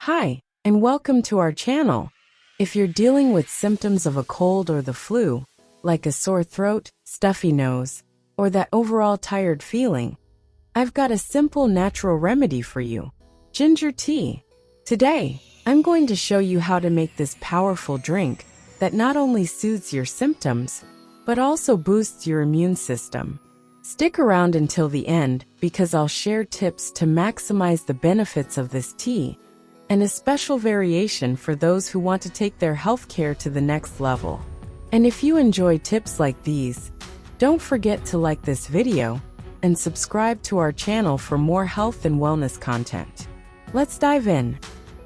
Hi, and welcome to our channel. If you're dealing with symptoms of a cold or the flu, like a sore throat, stuffy nose, or that overall tired feeling, I've got a simple natural remedy for you: ginger tea. Today, I'm going to show you how to make this powerful drink that not only soothes your symptoms, but also boosts your immune system. Stick around until the end because I'll share tips to maximize the benefits of this tea, and a special variation for those who want to take their healthcare to the next level. And if you enjoy tips like these, don't forget to like this video and subscribe to our channel for more health and wellness content. Let's dive in.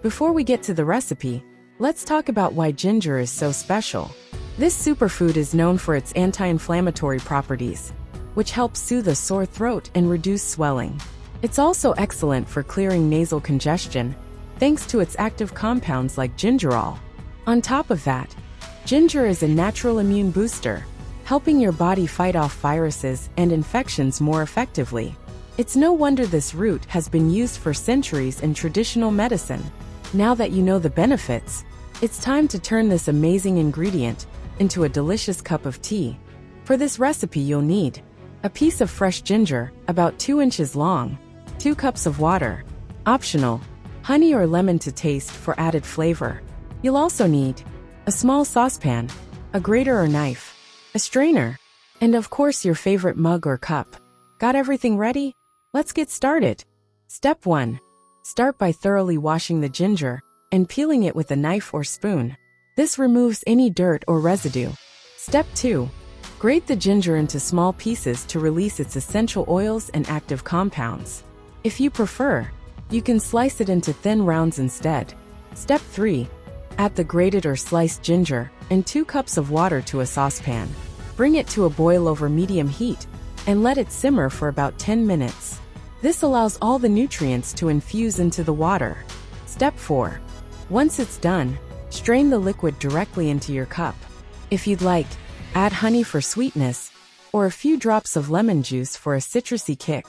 Before we get to the recipe, let's talk about why ginger is so special. This superfood is known for its anti-inflammatory properties, which helps soothe a sore throat and reduce swelling. It's also excellent for clearing nasal congestion, thanks to its active compounds like gingerol. On top of that, ginger is a natural immune booster, helping your body fight off viruses and infections more effectively. It's no wonder this root has been used for centuries in traditional medicine. Now that you know the benefits, it's time to turn this amazing ingredient into a delicious cup of tea. For this recipe, you'll need a piece of fresh ginger, about 2 inches long, 2 cups of water, optional, honey or lemon to taste for added flavor. You'll also need a small saucepan, a grater or knife, a strainer, and of course your favorite mug or cup. Got everything ready? Let's get started. Step 1. Start by thoroughly washing the ginger and peeling it with a knife or spoon. This removes any dirt or residue. Step 2. Grate the ginger into small pieces to release its essential oils and active compounds. If you prefer, you can slice it into thin rounds instead. Step 3. Add the grated or sliced ginger and 2 cups of water to a saucepan. Bring it to a boil over medium heat and let it simmer for about 10 minutes. This allows all the nutrients to infuse into the water. Step 4. Once it's done, strain the liquid directly into your cup. If you'd like, add honey for sweetness or a few drops of lemon juice for a citrusy kick.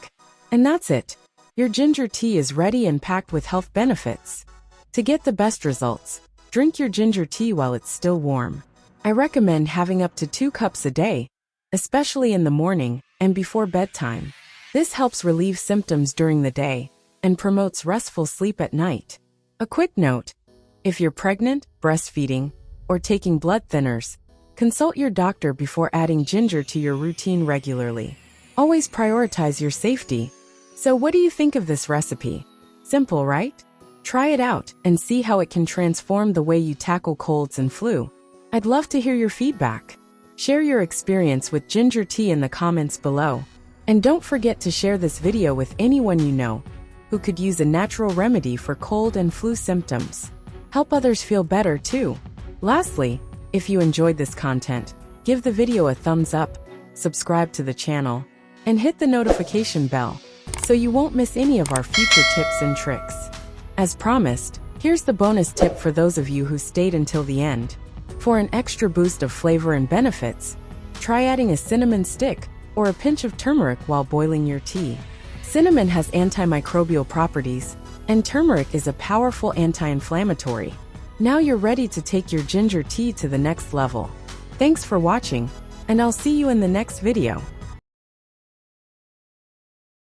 And that's it. Your ginger tea is ready and packed with health benefits. To get the best results, drink your ginger tea while it's still warm. I recommend having up to 2 cups a day, especially in the morning and before bedtime. This helps relieve symptoms during the day and promotes restful sleep at night. A quick note: if you're pregnant, breastfeeding, or taking blood thinners, consult your doctor before adding ginger to your routine regularly. Always prioritize your safety. So what do you think of this recipe? Simple, right? Try it out and see how it can transform the way you tackle colds and flu. I'd love to hear your feedback. Share your experience with ginger tea in the comments below. And don't forget to share this video with anyone you know who could use a natural remedy for cold and flu symptoms. Help others feel better too. Lastly, if you enjoyed this content, give the video a thumbs up, subscribe to the channel, and hit the notification bell so you won't miss any of our future tips and tricks. As promised, here's the bonus tip for those of you who stayed until the end. For an extra boost of flavor and benefits, try adding a cinnamon stick or a pinch of turmeric while boiling your tea. Cinnamon has antimicrobial properties, and turmeric is a powerful anti-inflammatory. Now you're ready to take your ginger tea to the next level. Thanks for watching, and I'll see you in the next video.